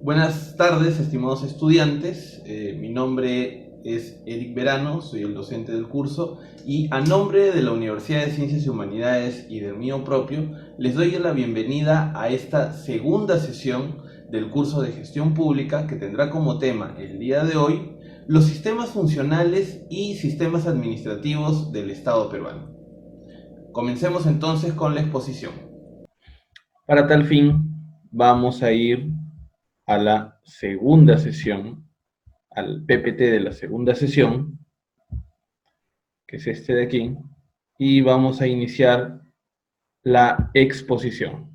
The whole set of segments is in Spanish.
Buenas tardes, estimados estudiantes. Mi nombre es Eric Verano, soy el docente del curso y a nombre de la Universidad de Ciencias y Humanidades y del mío propio, les doy la bienvenida a esta segunda sesión del curso de Gestión Pública que tendrá como tema el día de hoy los sistemas funcionales y sistemas administrativos del Estado peruano. Comencemos entonces con la exposición. Para tal fin, vamos a ir a la segunda sesión, al PPT de la segunda sesión, que es este de aquí, y vamos a iniciar la exposición.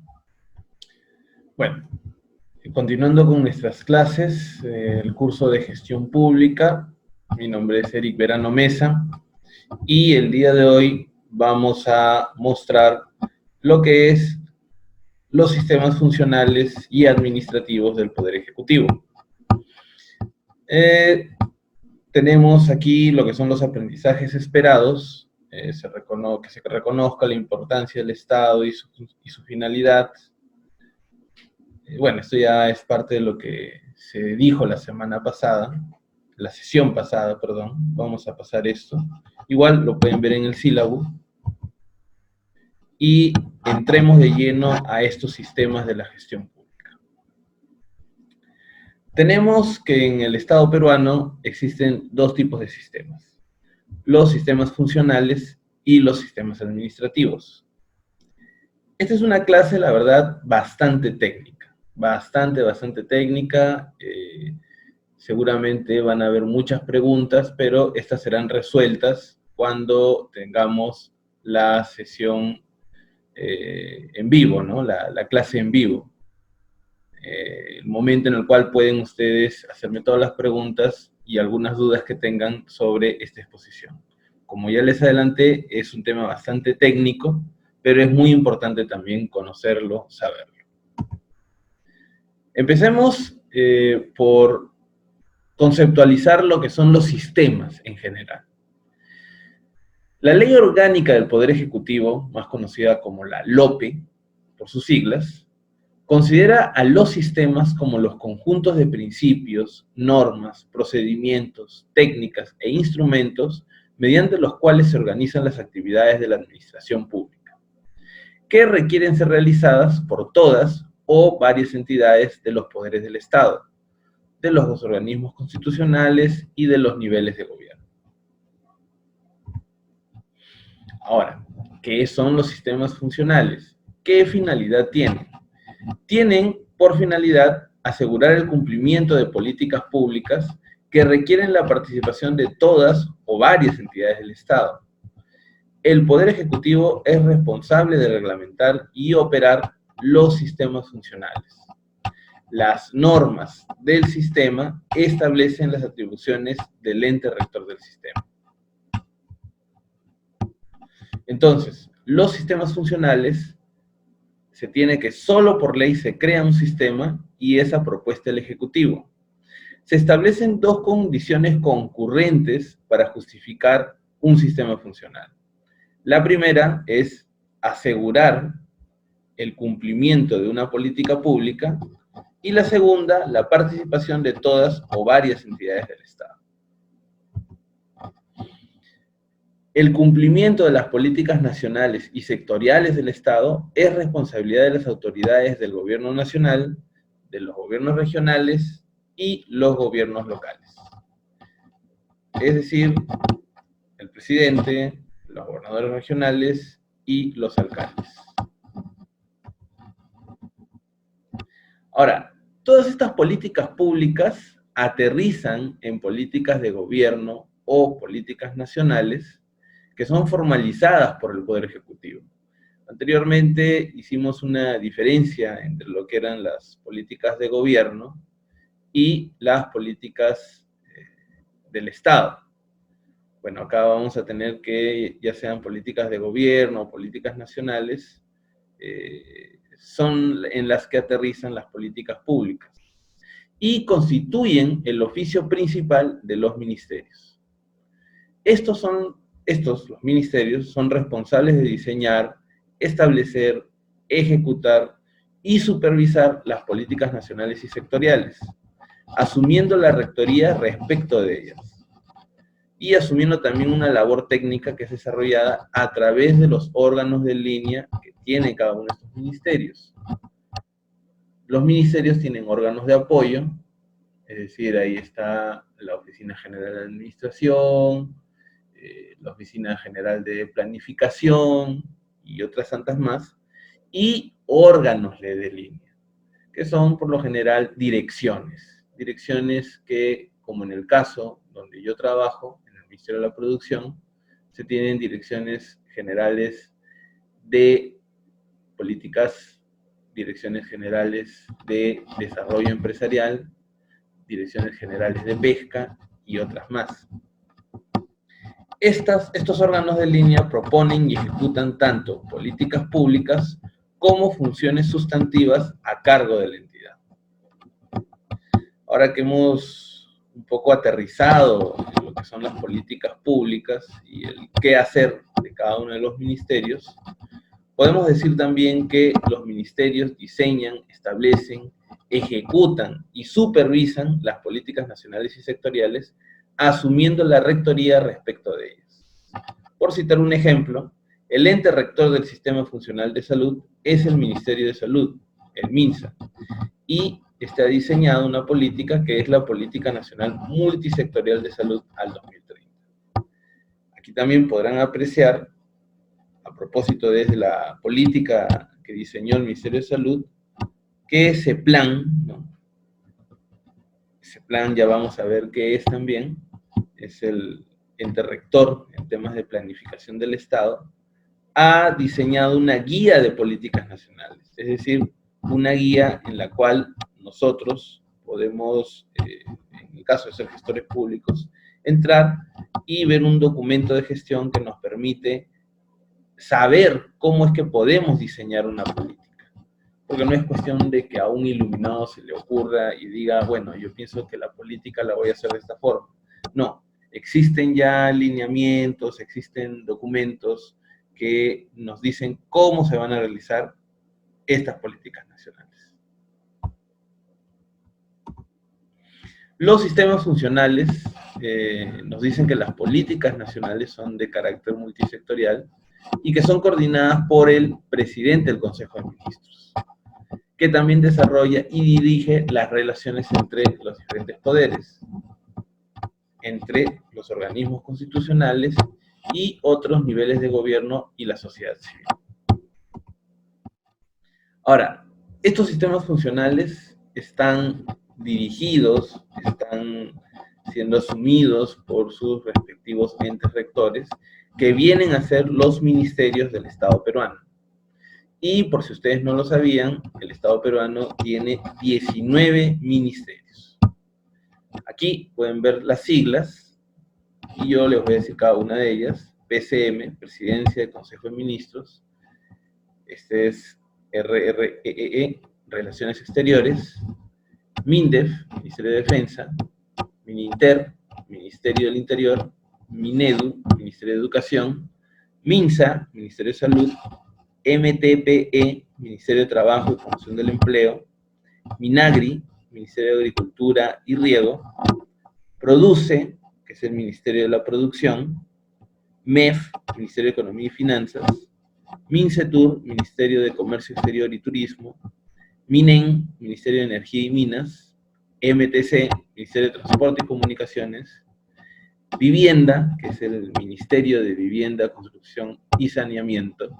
Bueno, continuando con nuestras clases, el curso de Gestión Pública, mi nombre es Eric Verano Mesa, y el día de hoy vamos a mostrar lo que es los sistemas funcionales y administrativos del Poder Ejecutivo. Tenemos aquí lo que son los aprendizajes esperados, que se reconozca la importancia del Estado y su finalidad. Bueno, esto ya es parte de lo que se dijo la semana pasada, la sesión pasada, perdón. Vamos a pasar esto. Igual lo pueden ver en el sílabo. Y entremos de lleno a estos sistemas de la gestión pública. Tenemos que en el Estado peruano existen dos tipos de sistemas: los sistemas funcionales y los sistemas administrativos. Esta es una clase, la verdad, bastante técnica, bastante técnica. Seguramente van a haber muchas preguntas, pero estas serán resueltas cuando tengamos la sesión en vivo, ¿no? La clase en vivo. El momento en el cual pueden ustedes hacerme todas las preguntas y algunas dudas que tengan sobre esta exposición. Como ya les adelanté, es un tema bastante técnico, pero es muy importante también conocerlo, saberlo. Empecemos por conceptualizar lo que son los sistemas en general. La Ley Orgánica del Poder Ejecutivo, más conocida como la LOPE, por sus siglas, considera a los sistemas como los conjuntos de principios, normas, procedimientos, técnicas e instrumentos mediante los cuales se organizan las actividades de la administración pública, que requieren ser realizadas por todas o varias entidades de los poderes del Estado, de los organismos constitucionales y de los niveles de gobierno. Ahora, ¿qué son los sistemas funcionales? ¿Qué finalidad tienen? Tienen por finalidad asegurar el cumplimiento de políticas públicas que requieren la participación de todas o varias entidades del Estado. El Poder Ejecutivo es responsable de reglamentar y operar los sistemas funcionales. Las normas del sistema establecen las atribuciones del ente rector del sistema. Entonces, los sistemas funcionales se tiene que solo por ley se crea un sistema y esa propuesta el Ejecutivo. Se establecen dos condiciones concurrentes para justificar un sistema funcional. La primera es asegurar el cumplimiento de una política pública y la segunda, la participación de todas o varias entidades del Estado. El cumplimiento de las políticas nacionales y sectoriales del Estado es responsabilidad de las autoridades del gobierno nacional, de los gobiernos regionales y los gobiernos locales. Es decir, el presidente, los gobernadores regionales y los alcaldes. Ahora, todas estas políticas públicas aterrizan en políticas de gobierno o políticas nacionales que son formalizadas por el Poder Ejecutivo. Anteriormente hicimos una diferencia entre lo que eran las políticas de gobierno y las políticas del Estado. Bueno, acá vamos a tener que, ya sean políticas de gobierno o políticas nacionales, son en las que aterrizan las políticas públicas y constituyen el oficio principal de los ministerios. Los ministerios, son responsables de diseñar, establecer, ejecutar y supervisar las políticas nacionales y sectoriales, asumiendo la rectoría respecto de ellas, y asumiendo también una labor técnica que es desarrollada a través de los órganos de línea que tiene cada uno de estos ministerios. Los ministerios tienen órganos de apoyo, es decir, ahí está la Oficina General de Administración, la Oficina General de Planificación y otras tantas más, y órganos de línea, que son por lo general direcciones. Direcciones que, como en el caso donde yo trabajo, en el Ministerio de la Producción, se tienen direcciones generales de políticas, direcciones generales de desarrollo empresarial, direcciones generales de pesca y otras más. Estos órganos de línea proponen y ejecutan tanto políticas públicas como funciones sustantivas a cargo de la entidad. Ahora que hemos un poco aterrizado en lo que son las políticas públicas y el qué hacer de cada uno de los ministerios, podemos decir también que los ministerios diseñan, establecen, ejecutan y supervisan las políticas nacionales y sectoriales, asumiendo la rectoría respecto de ellas. Por citar un ejemplo, el ente rector del Sistema Funcional de Salud es el Ministerio de Salud, el MINSA, y está diseñada una política que es la Política Nacional Multisectorial de Salud al 2030. Aquí también podrán apreciar, a propósito de la política que diseñó el Ministerio de Salud, que ese plan, ¿no? Ese plan ya vamos a ver qué es también, es el ente rector en temas de planificación del Estado, ha diseñado una guía de políticas nacionales, es decir, una guía en la cual nosotros podemos, en el caso de ser gestores públicos, entrar y ver un documento de gestión que nos permite saber cómo es que podemos diseñar una política. Porque no es cuestión de que a un iluminado se le ocurra y diga, bueno, yo pienso que la política la voy a hacer de esta forma. No, existen ya lineamientos, existen documentos que nos dicen cómo se van a realizar estas políticas nacionales. Los sistemas funcionales nos dicen que las políticas nacionales son de carácter multisectorial y que son coordinadas por el presidente del Consejo de Ministros, que también desarrolla y dirige las relaciones entre los diferentes poderes, entre los organismos constitucionales y otros niveles de gobierno y la sociedad civil. Ahora, estos sistemas funcionales están dirigidos, están siendo asumidos por sus respectivos entes rectores, que vienen a ser los ministerios del Estado peruano. Y por si ustedes no lo sabían, el Estado peruano tiene 19 ministerios. Aquí pueden ver las siglas, y yo les voy a decir cada una de ellas. PCM, Presidencia del Consejo de Ministros. Este es RREE, Relaciones Exteriores. MINDEF, Ministerio de Defensa. MININTER, Ministerio del Interior. MINEDU, Ministerio de Educación. MINSA, Ministerio de Salud. MTPE, Ministerio de Trabajo y Promoción del Empleo. MINAGRI, Ministerio de Agricultura y Riego. PRODUCE, que es el Ministerio de la Producción. MEF, Ministerio de Economía y Finanzas. MINCETUR, Ministerio de Comercio Exterior y Turismo. MINEN, Ministerio de Energía y Minas. MTC, Ministerio de Transporte y Comunicaciones. Vivienda, que es el Ministerio de Vivienda, Construcción y Saneamiento.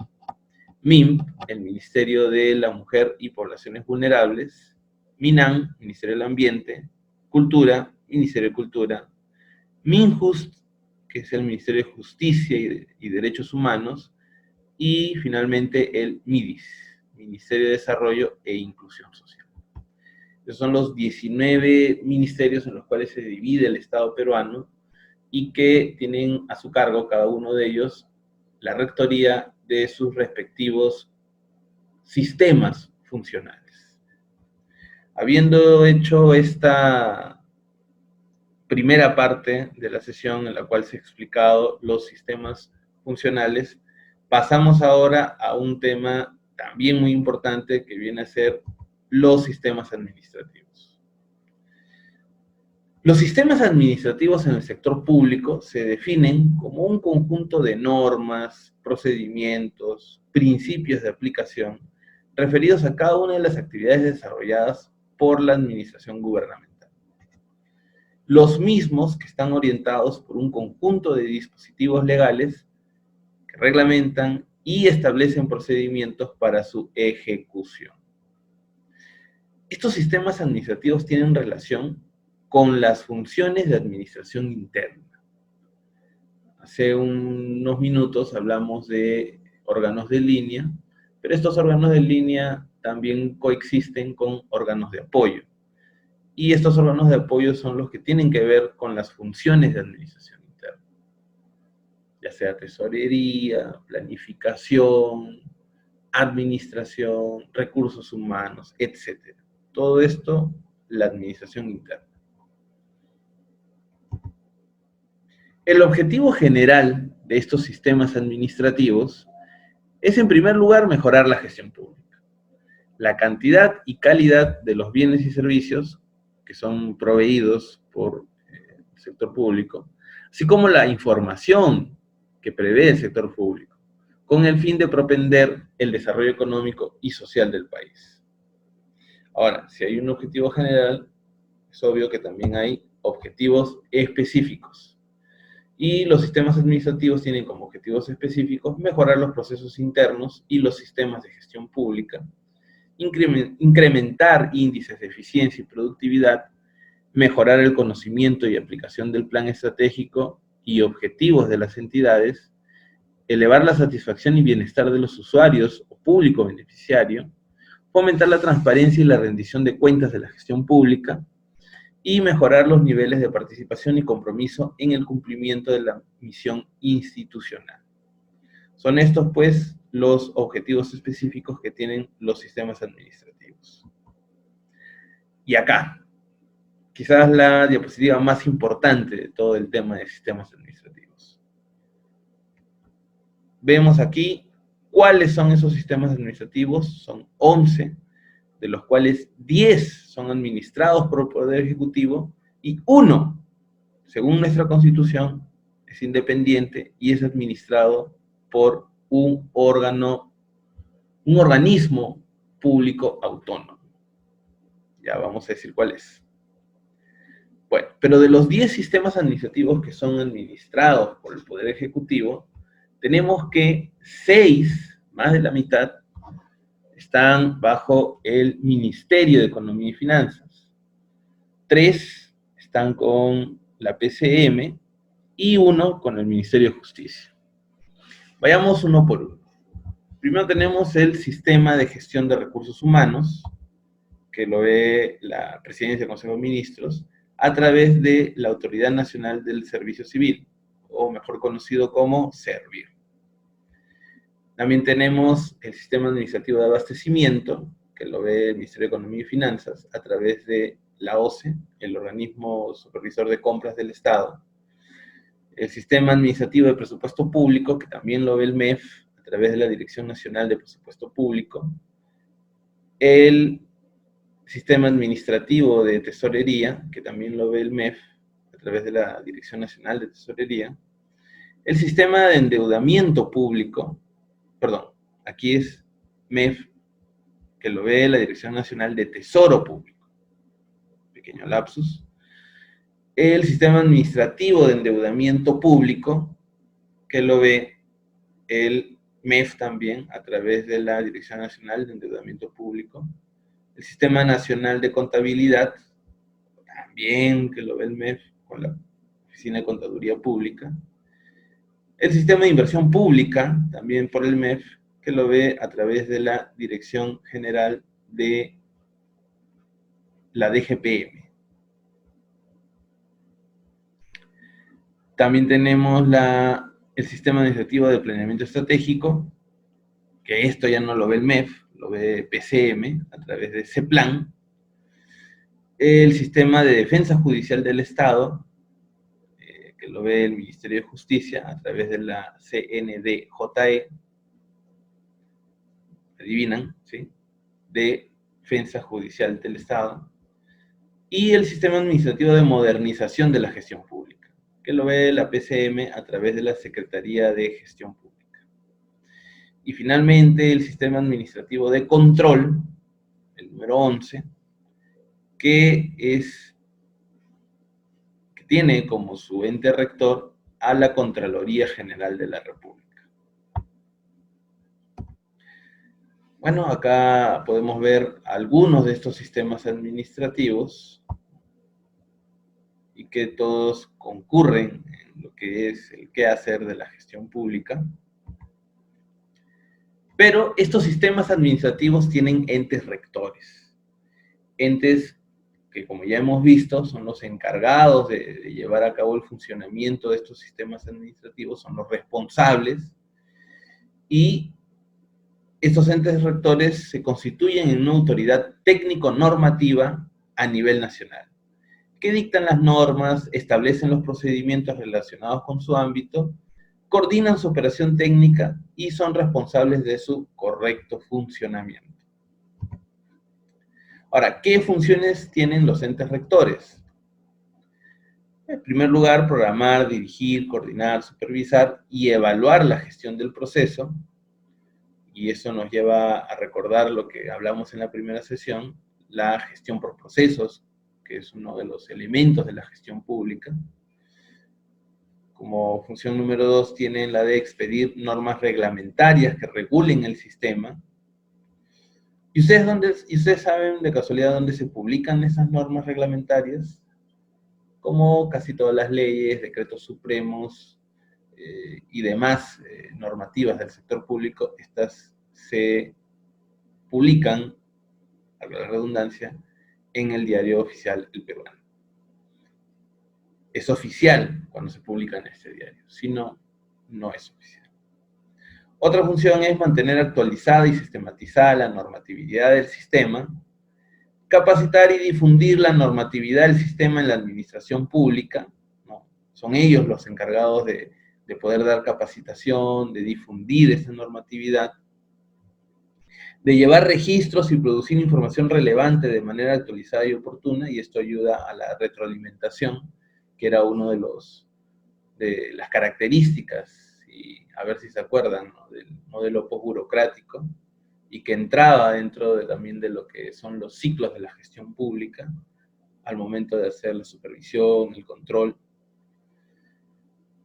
MIMP, el Ministerio de la Mujer y Poblaciones Vulnerables. MINAM, Ministerio del Ambiente. Cultura, Ministerio de Cultura. MINJUST, que es el Ministerio de Justicia y Derechos Humanos. Y finalmente el MIDIS, Ministerio de Desarrollo e Inclusión Social. Esos son los 19 ministerios en los cuales se divide el Estado peruano y que tienen a su cargo cada uno de ellos la rectoría de sus respectivos sistemas funcionales. Habiendo hecho esta primera parte de la sesión en la cual se ha explicado los sistemas funcionales, pasamos ahora a un tema también muy importante, que viene a ser los sistemas administrativos. Los sistemas administrativos en el sector público se definen como un conjunto de normas, procedimientos, principios de aplicación referidos a cada una de las actividades desarrolladas por la administración gubernamental. Los mismos que están orientados por un conjunto de dispositivos legales que reglamentan y establecen procedimientos para su ejecución. Estos sistemas administrativos tienen relación con las funciones de administración interna. Hace unos minutos hablamos de órganos de línea, pero estos órganos de línea también coexisten con órganos de apoyo. Y estos órganos de apoyo son los que tienen que ver con las funciones de administración interna, ya sea tesorería, planificación, administración, recursos humanos, etc. Todo esto, la administración interna. El objetivo general de estos sistemas administrativos es, en primer lugar, mejorar la gestión pública, la cantidad y calidad de los bienes y servicios que son proveídos por el sector público, así como la información que prevé el sector público, con el fin de propender el desarrollo económico y social del país. Ahora, si hay un objetivo general, es obvio que también hay objetivos específicos. Y los sistemas administrativos tienen como objetivos específicos mejorar los procesos internos y los sistemas de gestión pública, incrementar índices de eficiencia y productividad, mejorar el conocimiento y aplicación del plan estratégico y objetivos de las entidades, elevar la satisfacción y bienestar de los usuarios o público beneficiario, fomentar la transparencia y la rendición de cuentas de la gestión pública, y mejorar los niveles de participación y compromiso en el cumplimiento de la misión institucional. Son estos, pues, los objetivos específicos que tienen los sistemas administrativos. Y acá, quizás la diapositiva más importante de todo el tema de sistemas administrativos. Vemos aquí cuáles son esos sistemas administrativos. Son 11, de los cuales 10 son administrados por el Poder Ejecutivo y 1, según nuestra Constitución, es independiente y es administrado por un organismo público autónomo. Ya vamos a decir cuál es. Bueno, pero de los 10 sistemas administrativos que son administrados por el Poder Ejecutivo, tenemos que 6, más de la mitad, están bajo el Ministerio de Economía y Finanzas. 3 están con la PCM y 1 con el Ministerio de Justicia. Vayamos uno por uno. Primero tenemos el Sistema de Gestión de Recursos Humanos, que lo ve la Presidencia del Consejo de Ministros, a través de la Autoridad Nacional del Servicio Civil, o mejor conocido como SERVIR. También tenemos el Sistema Administrativo de Abastecimiento, que lo ve el Ministerio de Economía y Finanzas, a través de la OCE, el Organismo Supervisor de Compras del Estado. El Sistema Administrativo de Presupuesto Público, que también lo ve el MEF, a través de la Dirección Nacional de Presupuesto Público. El Sistema Administrativo de Tesorería, que también lo ve el MEF, a través de la Dirección Nacional de Tesorería. El Sistema de Endeudamiento Público, perdón, aquí es MEF, que lo ve la Dirección Nacional de Tesoro Público. Pequeño lapsus. El Sistema Administrativo de Endeudamiento Público, que lo ve el MEF también, a través de la Dirección Nacional de Endeudamiento Público. El Sistema Nacional de Contabilidad, también que lo ve el MEF, con la Oficina de Contaduría Pública. El Sistema de Inversión Pública, también por el MEF, que lo ve a través de la Dirección General de la DGPM. También tenemos el Sistema Administrativo de Planeamiento Estratégico, que esto ya no lo ve el MEF, lo ve PCM, a través de CEPLAN. El Sistema de Defensa Judicial del Estado, que lo ve el Ministerio de Justicia, a través de la CNDJE. adivinan, ¿sí? De defensa judicial del Estado, y el sistema administrativo de modernización de la gestión pública, que lo ve la PCM a través de la Secretaría de Gestión Pública. Y finalmente el sistema administrativo de control, el número 11, que tiene como su ente rector a la Contraloría General de la República. Bueno, acá podemos ver algunos de estos sistemas administrativos y que todos concurren en lo que es el quehacer de la gestión pública. Pero estos sistemas administrativos tienen entes rectores, entes que, como ya hemos visto, son los encargados de llevar a cabo el funcionamiento de estos sistemas administrativos, son los responsables, y estos entes rectores se constituyen en una autoridad técnico-normativa a nivel nacional, que dictan las normas, establecen los procedimientos relacionados con su ámbito, coordinan su operación técnica y son responsables de su correcto funcionamiento. Ahora, ¿qué funciones tienen los entes rectores? En primer lugar, programar, dirigir, coordinar, supervisar y evaluar la gestión del proceso. Y eso nos lleva a recordar lo que hablamos en la primera sesión, la gestión por procesos, que es uno de los elementos de la gestión pública. Como función número 2 tienen la de expedir normas reglamentarias que regulen el sistema. ¿Y ustedes saben de casualidad dónde se publican esas normas reglamentarias? Como casi todas las leyes, decretos supremos y demás normativas del sector público, estas se publican, a la redundancia, en el diario oficial El Peruano. Es oficial cuando se publica en este diario, si no, no es oficial. Otra función es mantener actualizada y sistematizada la normatividad del sistema, capacitar y difundir la normatividad del sistema en la administración pública, ¿no? Son ellos los encargados de poder dar capacitación, de difundir esa normatividad, de llevar registros y producir información relevante de manera actualizada y oportuna, y esto ayuda a la retroalimentación, que era uno de las características, y a ver si se acuerdan, ¿no?, del modelo postburocrático, y que entraba dentro también de lo que son los ciclos de la gestión pública, al momento de hacer la supervisión, el control.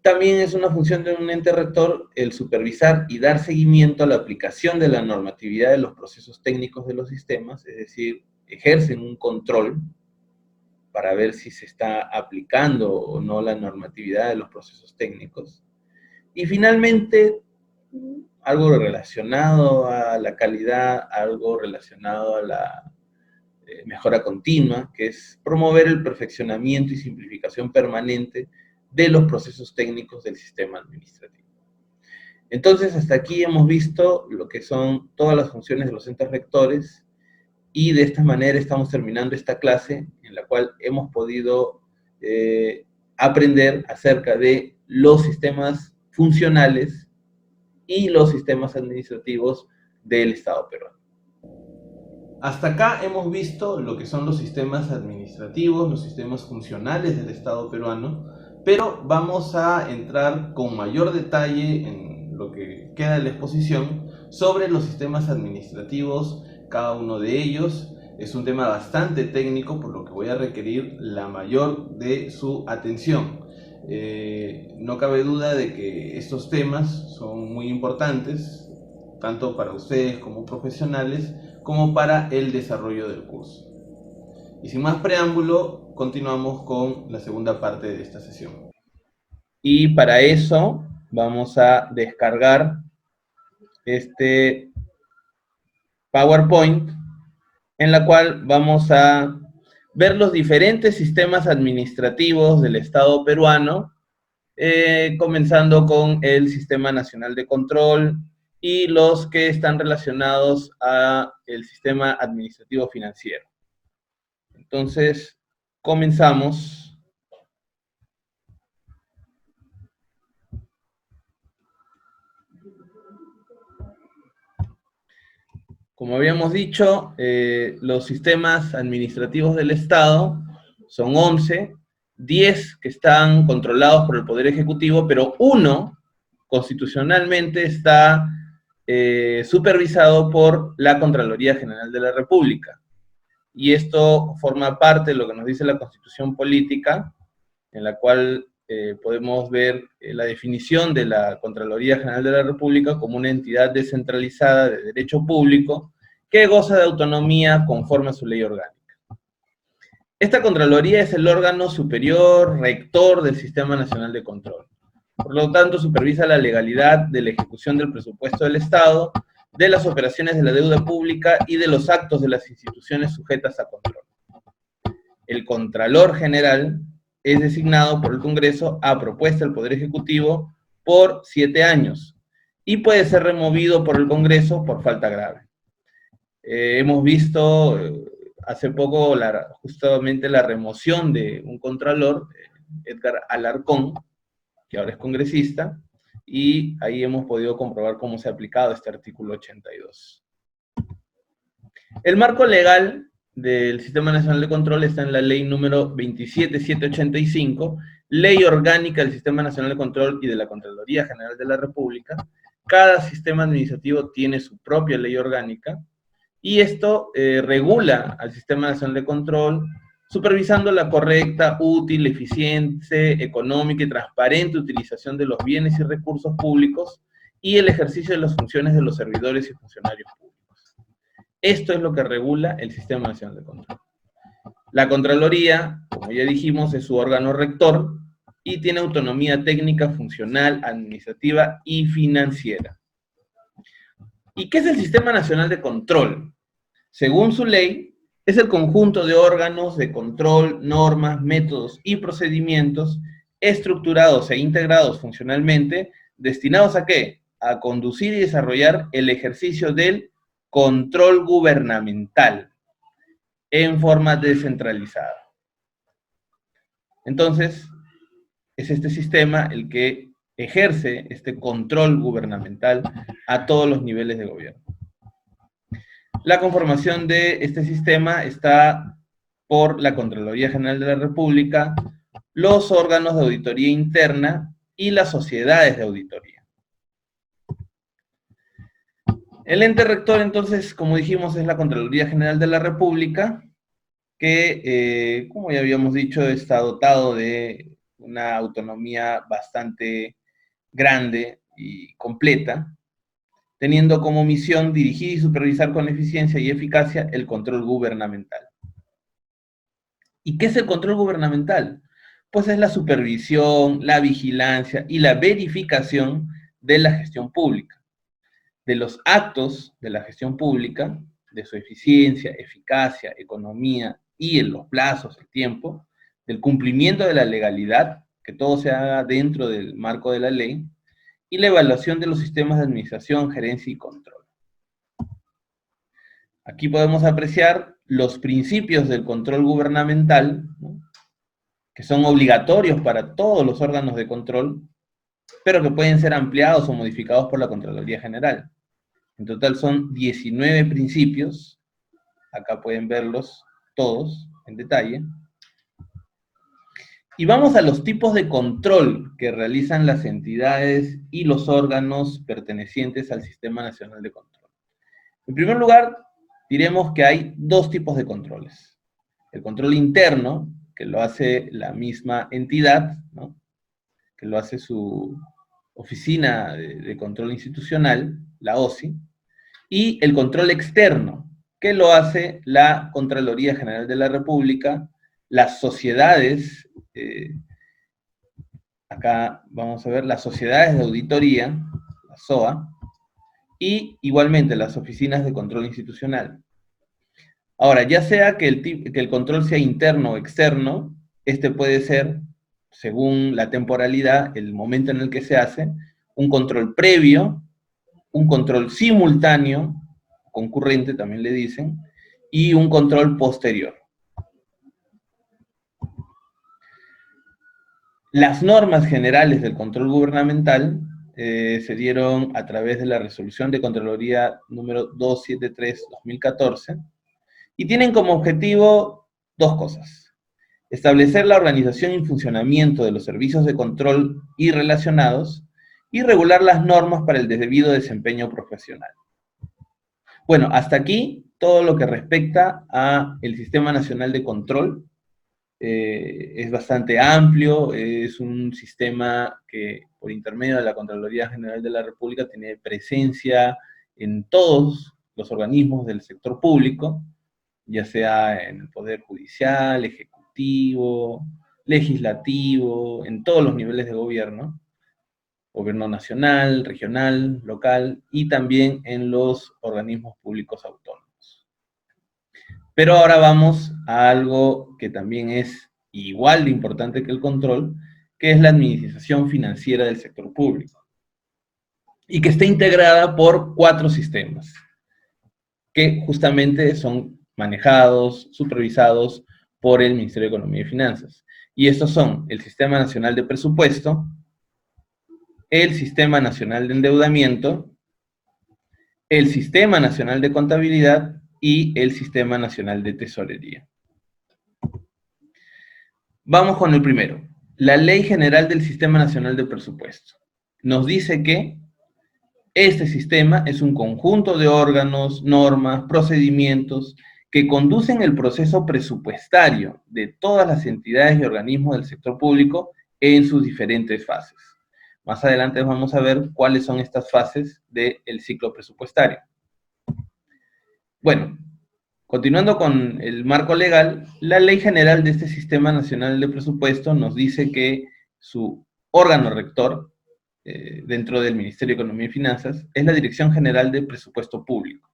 También es una función de un ente rector el supervisar y dar seguimiento a la aplicación de la normatividad de los procesos técnicos de los sistemas, es decir, ejercen un control para ver si se está aplicando o no la normatividad de los procesos técnicos. Y finalmente, algo relacionado a la calidad, algo relacionado a la mejora continua, que es promover el perfeccionamiento y simplificación permanente de los procesos técnicos del sistema administrativo. Entonces, hasta aquí hemos visto lo que son todas las funciones de los entes rectores, y de esta manera estamos terminando esta clase en la cual hemos podido aprender acerca de los sistemas funcionales y los sistemas administrativos del Estado peruano. Hasta acá hemos visto lo que son los sistemas administrativos, los sistemas funcionales del Estado peruano, pero vamos a entrar con mayor detalle en lo que queda de la exposición sobre los sistemas administrativos, cada uno de ellos. Es un tema bastante técnico, por lo que voy a requerir la mayor de su atención. No cabe duda de que estos temas son muy importantes, tanto para ustedes como profesionales, como para el desarrollo del curso. Y sin más preámbulo, continuamos con la segunda parte de esta sesión. Y para eso vamos a descargar este PowerPoint, en la cual vamos a ver los diferentes sistemas administrativos del Estado peruano, comenzando con el Sistema Nacional de Control y los que están relacionados a el Sistema Administrativo Financiero. Entonces, comenzamos. Como habíamos dicho, los sistemas administrativos del Estado son 11, 10 que están controlados por el Poder Ejecutivo, pero uno constitucionalmente está supervisado por la Contraloría General de la República. Y esto forma parte de lo que nos dice la Constitución Política, en la cual podemos ver la definición de la Contraloría General de la República como una entidad descentralizada de derecho público que goza de autonomía conforme a su ley orgánica. Esta Contraloría es el órgano superior, rector del Sistema Nacional de Control. Por lo tanto, supervisa la legalidad de la ejecución del presupuesto del Estado, de las operaciones de la deuda pública y de los actos de las instituciones sujetas a control. El Contralor General es designado por el Congreso a propuesta del Poder Ejecutivo por 7 años y puede ser removido por el Congreso por falta grave. Hemos visto hace poco justamente la remoción de un Contralor, Edgar Alarcón, que ahora es congresista, y ahí hemos podido comprobar cómo se ha aplicado este artículo 82. El marco legal del Sistema Nacional de Control está en la ley número 27785, Ley Orgánica del Sistema Nacional de Control y de la Contraloría General de la República. Cada sistema administrativo tiene su propia ley orgánica, y esto regula al Sistema Nacional de Control, supervisando la correcta, útil, eficiente, económica y transparente utilización de los bienes y recursos públicos y el ejercicio de las funciones de los servidores y funcionarios públicos. Esto es lo que regula el Sistema Nacional de Control. La Contraloría, como ya dijimos, es su órgano rector y tiene autonomía técnica, funcional, administrativa y financiera. ¿Y qué es el Sistema Nacional de Control? Según su ley, es el conjunto de órganos de control, normas, métodos y procedimientos estructurados e integrados funcionalmente, destinados ¿a qué? A conducir y desarrollar el ejercicio del control gubernamental en forma descentralizada. Entonces, es este sistema el que ejerce este control gubernamental a todos los niveles de gobierno. La conformación de este sistema está por la Contraloría General de la República, los órganos de auditoría interna y las sociedades de auditoría. El ente rector, entonces, como dijimos, es la Contraloría General de la República, que, como ya habíamos dicho, está dotado de una autonomía bastante grande y completa, teniendo como misión dirigir y supervisar con eficiencia y eficacia el control gubernamental. ¿Y qué es el control gubernamental? Pues es la supervisión, la vigilancia y la verificación de la gestión pública, de los actos de la gestión pública, de su eficiencia, eficacia, economía y en los plazos, el tiempo, del cumplimiento de la legalidad, que todo se haga dentro del marco de la ley, y la evaluación de los sistemas de administración, gerencia y control. Aquí podemos apreciar los principios del control gubernamental, ¿no?, que son obligatorios para todos los órganos de control, pero que pueden ser ampliados o modificados por la Contraloría General. En total son 19 principios, acá pueden verlos todos en detalle. Y vamos a los tipos de control que realizan las entidades y los órganos pertenecientes al Sistema Nacional de Control. En primer lugar, diremos que hay dos tipos de controles. El control interno, que lo hace la misma entidad, ¿no?, que lo hace su Oficina de Control Institucional, la OSI, y el control externo, que lo hace la Contraloría General de la República, las sociedades, acá vamos a ver las sociedades de auditoría, la SOA, y igualmente las oficinas de control institucional. Ahora, ya sea que el control sea interno o externo, este puede ser, según la temporalidad, el momento en el que se hace, un control previo, un control simultáneo, concurrente también le dicen, y un control posterior. Las normas generales del control gubernamental se dieron a través de la resolución de Contraloría número 273/2014, y tienen como objetivo dos cosas: establecer la organización y funcionamiento de los servicios de control y relacionados, y regular las normas para el debido desempeño profesional. Bueno, hasta aquí todo lo que respecta a el Sistema Nacional de Control. Es bastante amplio, es un sistema que por intermedio de la Contraloría General de la República tiene presencia en todos los organismos del sector público, ya sea en el Poder Judicial, Ejecutivo, Legislativo, en todos los niveles de gobierno nacional, regional, local, y también en los organismos públicos autónomos. Pero ahora vamos a algo que también es igual de importante que el control, que es la administración financiera del sector público, y que está integrada por 4 sistemas, que justamente son manejados, supervisados por el Ministerio de Economía y Finanzas. Y estos son el Sistema Nacional de Presupuesto, el Sistema Nacional de Endeudamiento, el Sistema Nacional de Contabilidad y el Sistema Nacional de Tesorería. Vamos con el primero. La Ley General del Sistema Nacional de Presupuesto nos dice que este sistema es un conjunto de órganos, normas, procedimientos que conducen el proceso presupuestario de todas las entidades y organismos del sector público en sus diferentes fases. Más adelante vamos a ver cuáles son estas fases del ciclo presupuestario. Bueno, continuando con el marco legal, la Ley General de este Sistema Nacional de Presupuesto nos dice que su órgano rector, dentro del Ministerio de Economía y Finanzas, es la Dirección General de Presupuesto Público,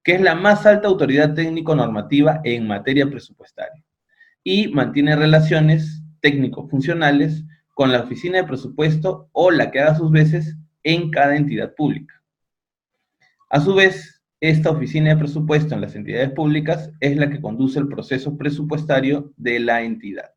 que es la más alta autoridad técnico-normativa en materia presupuestaria, y mantiene relaciones técnico-funcionales con la oficina de presupuesto o la que haga sus veces en cada entidad pública. A su vez, esta oficina de presupuesto en las entidades públicas es la que conduce el proceso presupuestario de la entidad.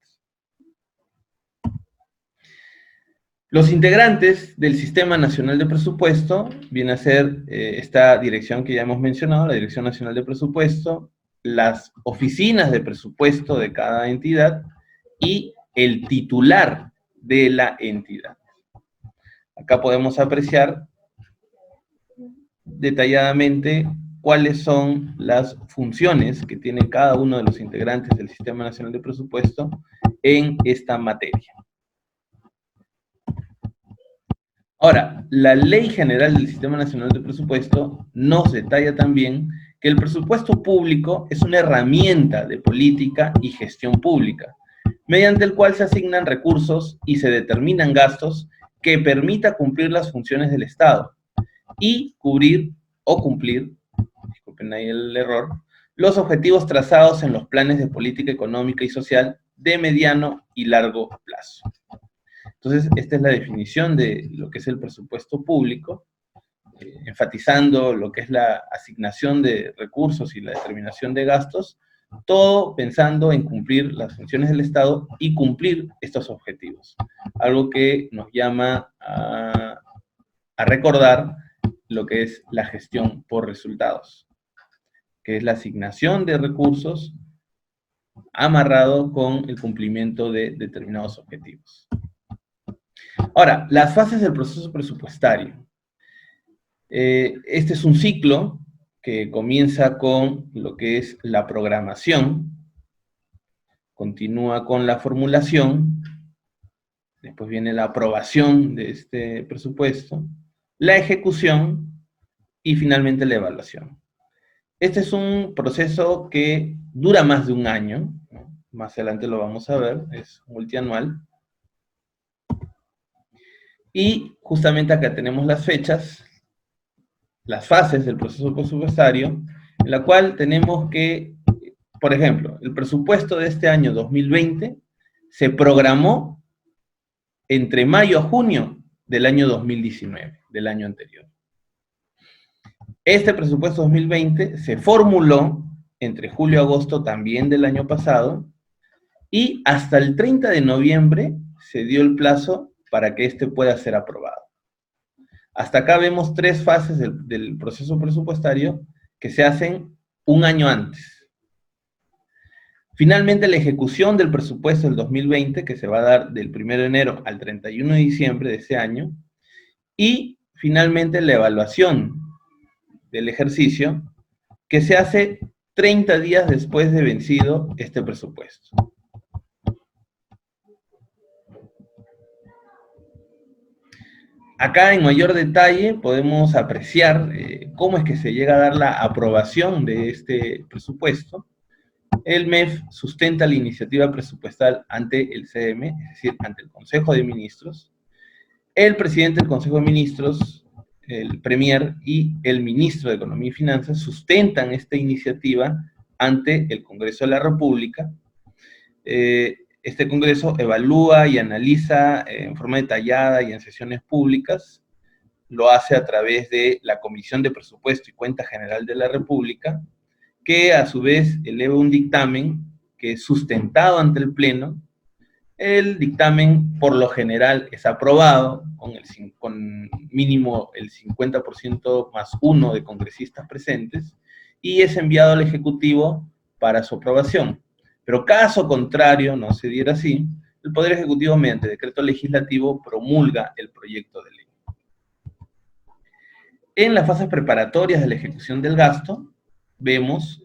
Los integrantes del Sistema Nacional de Presupuesto viene a ser esta dirección que ya hemos mencionado, la Dirección Nacional de Presupuesto, las oficinas de presupuesto de cada entidad y el titular de la entidad. Acá podemos apreciar detalladamente cuáles son las funciones que tiene cada uno de los integrantes del Sistema Nacional de Presupuesto en esta materia. Ahora, la Ley General del Sistema Nacional de Presupuesto nos detalla también que el presupuesto público es una herramienta de política y gestión pública, mediante el cual se asignan recursos y se determinan gastos que permita cumplir las funciones del Estado y cubrir o cumplir, disculpen ahí el error, los objetivos trazados en los planes de política económica y social de mediano y largo plazo. Entonces, esta es la definición de lo que es el presupuesto público, enfatizando lo que es la asignación de recursos y la determinación de gastos, todo pensando en cumplir las funciones del Estado y cumplir estos objetivos. Algo que nos llama a recordar lo que es la gestión por resultados, que es la asignación de recursos amarrado con el cumplimiento de determinados objetivos. Ahora, las fases del proceso presupuestario. Este es un ciclo que comienza con lo que es la programación, continúa con la formulación, después viene la aprobación de este presupuesto, la ejecución y finalmente la evaluación. Este es un proceso que dura más de un año, ¿no? Más adelante lo vamos a ver, es multianual. Y justamente acá tenemos las fechas, las fases del proceso presupuestario, en la cual tenemos que, por ejemplo, el presupuesto de este año 2020 se programó entre mayo a junio del año 2019, del año anterior. Este presupuesto 2020 se formuló entre julio y agosto también del año pasado, y hasta el 30 de noviembre se dio el plazo para que este pueda ser aprobado. Hasta acá vemos tres fases del proceso presupuestario que se hacen un año antes. Finalmente, la ejecución del presupuesto del 2020, que se va a dar del 1 de enero al 31 de diciembre de ese año, y finalmente la evaluación del ejercicio, que se hace 30 días después de vencido este presupuesto. Acá en mayor detalle podemos apreciar cómo es que se llega a dar la aprobación de este presupuesto. El MEF sustenta la iniciativa presupuestal ante el CM, es decir, ante el Consejo de Ministros. El presidente del Consejo de Ministros, el Premier y el ministro de Economía y Finanzas sustentan esta iniciativa ante el Congreso de la República. Este Congreso evalúa y analiza en forma detallada y en sesiones públicas. Lo hace a través de la Comisión de Presupuesto y Cuenta General de la República, que a su vez eleva un dictamen que es sustentado ante el Pleno. El dictamen, por lo general, es aprobado con mínimo el 50% más uno de congresistas presentes y es enviado al Ejecutivo para su aprobación. Pero caso contrario, no se diera así, el Poder Ejecutivo, mediante decreto legislativo, promulga el proyecto de ley. En las fases preparatorias de la ejecución del gasto, vemos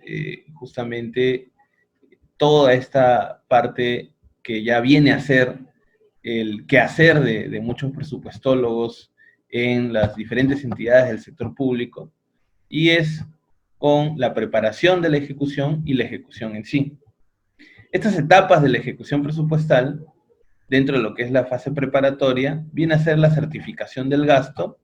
justamente toda esta parte que ya viene a ser el quehacer de muchos presupuestólogos en las diferentes entidades del sector público, y es con la preparación de la ejecución y la ejecución en sí. Estas etapas de la ejecución presupuestal, dentro de lo que es la fase preparatoria, viene a ser la certificación del gasto,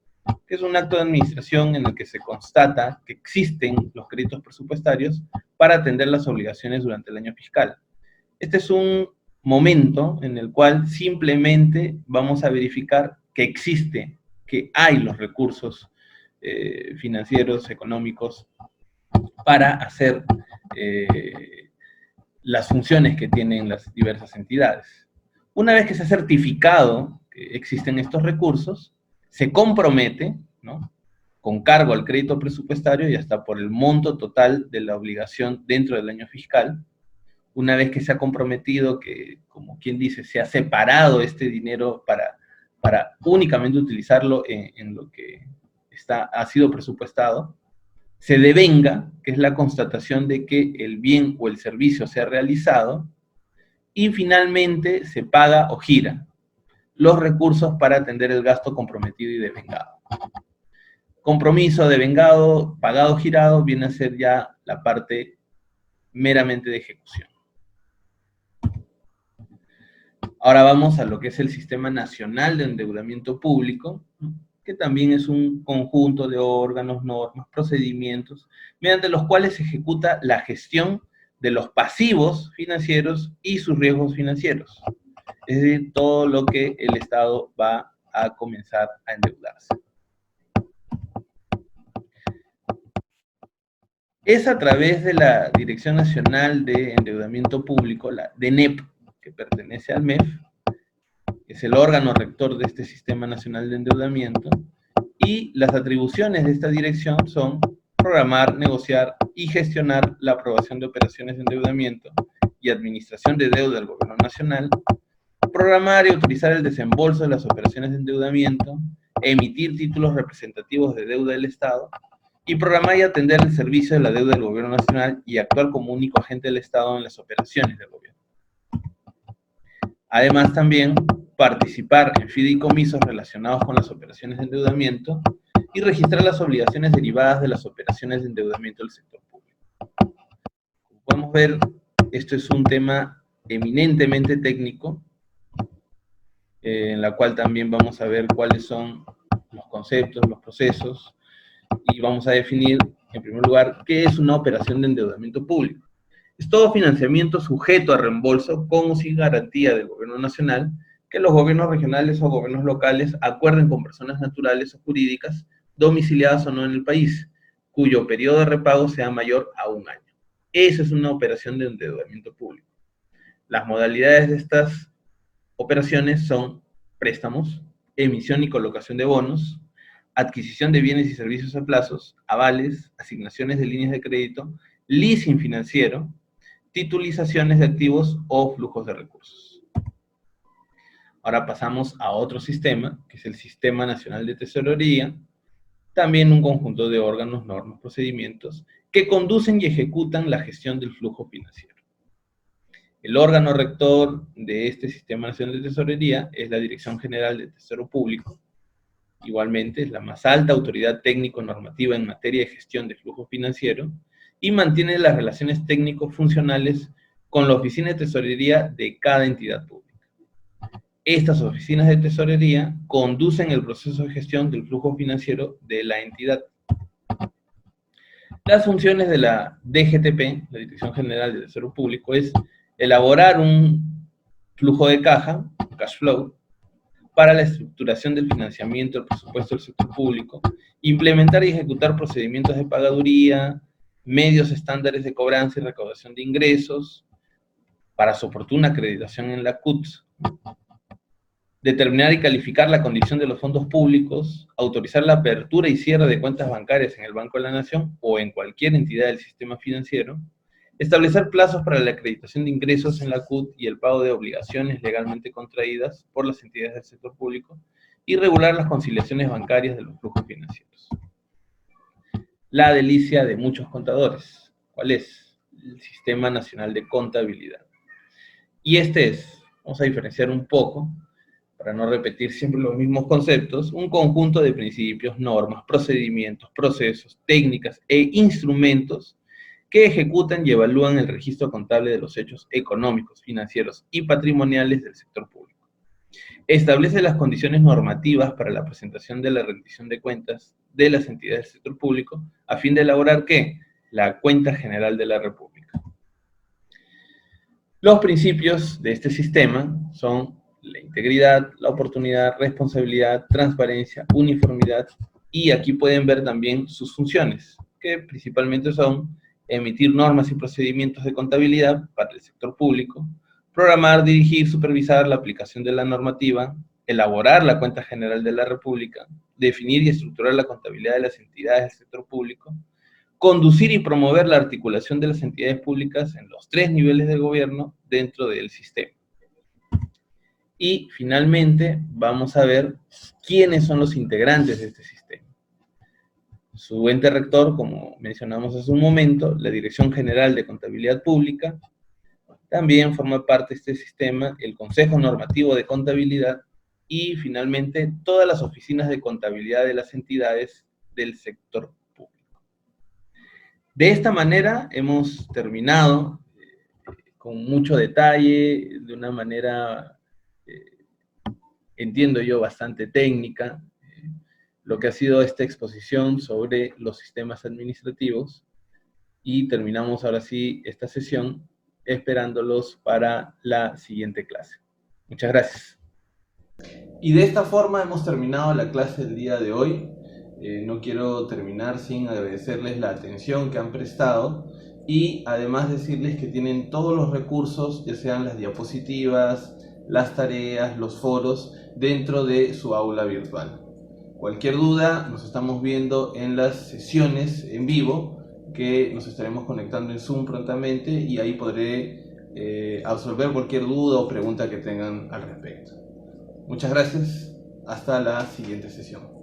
que es un acto de administración en el que se constata que existen los créditos presupuestarios para atender las obligaciones durante el año fiscal. Este es un momento en el cual simplemente vamos a verificar que existe, que hay los recursos financieros, económicos, para hacer las funciones que tienen las diversas entidades. Una vez que se ha certificado que existen estos recursos, se compromete, ¿no?, con cargo al crédito presupuestario y hasta por el monto total de la obligación dentro del año fiscal. Una vez que se ha comprometido, que, como quien dice, se ha separado este dinero para únicamente utilizarlo en lo que ha sido presupuestado, se devenga, que es la constatación de que el bien o el servicio se ha realizado, y finalmente se paga o gira los recursos para atender el gasto comprometido y devengado. Compromiso, devengado, pagado, girado, viene a ser ya la parte meramente de ejecución. Ahora vamos a lo que es el Sistema Nacional de Endeudamiento Público, que también es un conjunto de órganos, normas, procedimientos, mediante los cuales se ejecuta la gestión de los pasivos financieros y sus riesgos financieros. Es decir, todo lo que el Estado va a comenzar a endeudarse. Es a través de la Dirección Nacional de Endeudamiento Público, la DENEP, que pertenece al MEF, que es el órgano rector de este Sistema Nacional de Endeudamiento, y las atribuciones de esta dirección son programar, negociar y gestionar la aprobación de operaciones de endeudamiento y administración de deuda del Gobierno Nacional, programar y autorizar el desembolso de las operaciones de endeudamiento, emitir títulos representativos de deuda del Estado, y programar y atender el servicio de la deuda del Gobierno Nacional y actuar como único agente del Estado en las operaciones del Gobierno. Además, también participar en fideicomisos relacionados con las operaciones de endeudamiento y registrar las obligaciones derivadas de las operaciones de endeudamiento del sector público. Como podemos ver, esto es un tema eminentemente técnico, en la cual también vamos a ver cuáles son los conceptos, los procesos, y vamos a definir, en primer lugar, qué es una operación de endeudamiento público. Es todo financiamiento sujeto a reembolso con o sin garantía del Gobierno Nacional que los gobiernos regionales o gobiernos locales acuerden con personas naturales o jurídicas domiciliadas o no en el país, cuyo periodo de repago sea mayor a 1 año. Esa es una operación de endeudamiento público. Las modalidades de estas operaciones son préstamos, emisión y colocación de bonos, adquisición de bienes y servicios a plazos, avales, asignaciones de líneas de crédito, leasing financiero, titulizaciones de activos o flujos de recursos. Ahora pasamos a otro sistema, que es el Sistema Nacional de Tesorería, también un conjunto de órganos, normas, procedimientos que conducen y ejecutan la gestión del flujo financiero. El órgano rector de este Sistema Nacional de Tesorería es la Dirección General de Tesoro Público. Igualmente, es la más alta autoridad técnico-normativa en materia de gestión de flujo financiero y mantiene las relaciones técnico-funcionales con la oficina de tesorería de cada entidad pública. Estas oficinas de tesorería conducen el proceso de gestión del flujo financiero de la entidad. Las funciones de la DGTP, la Dirección General de Tesoro Público, es elaborar un flujo de caja, cash flow, para la estructuración del financiamiento del presupuesto del sector público, implementar y ejecutar procedimientos de pagaduría, medios estándares de cobranza y recaudación de ingresos, para su oportuna acreditación en la CUT, determinar y calificar la condición de los fondos públicos, autorizar la apertura y cierre de cuentas bancarias en el Banco de la Nación o en cualquier entidad del sistema financiero, establecer plazos para la acreditación de ingresos en la CUT y el pago de obligaciones legalmente contraídas por las entidades del sector público y regular las conciliaciones bancarias de los flujos financieros. La delicia de muchos contadores, ¿cuál es? El Sistema Nacional de Contabilidad. Y este es, vamos a diferenciar un poco, para no repetir siempre los mismos conceptos, un conjunto de principios, normas, procedimientos, procesos, técnicas e instrumentos que ejecutan y evalúan el registro contable de los hechos económicos, financieros y patrimoniales del sector público. Establece las condiciones normativas para la presentación de la rendición de cuentas de las entidades del sector público a fin de elaborar, ¿qué? La Cuenta General de la República. Los principios de este sistema son la integridad, la oportunidad, responsabilidad, transparencia, uniformidad, y aquí pueden ver también sus funciones, que principalmente son emitir normas y procedimientos de contabilidad para el sector público, programar, dirigir, supervisar la aplicación de la normativa, elaborar la Cuenta General de la República, definir y estructurar la contabilidad de las entidades del sector público, conducir y promover la articulación de las entidades públicas en los 3 niveles de gobierno dentro del sistema. Y finalmente vamos a ver quiénes son los integrantes de este sistema. Su ente rector, como mencionamos hace un momento, la Dirección General de Contabilidad Pública, también forma parte de este sistema el Consejo Normativo de Contabilidad y finalmente todas las oficinas de contabilidad de las entidades del sector público. De esta manera hemos terminado con mucho detalle, de una manera, entiendo yo, bastante técnica, lo que ha sido esta exposición sobre los sistemas administrativos, y terminamos ahora sí esta sesión esperándolos para la siguiente clase. Muchas gracias. Y de esta forma hemos terminado la clase del día de hoy. No quiero terminar sin agradecerles la atención que han prestado y además decirles que tienen todos los recursos, ya sean las diapositivas, las tareas, los foros, dentro de su aula virtual. Cualquier duda, nos estamos viendo en las sesiones en vivo, que nos estaremos conectando en Zoom prontamente, y ahí podré absorber cualquier duda o pregunta que tengan al respecto. Muchas gracias, hasta la siguiente sesión.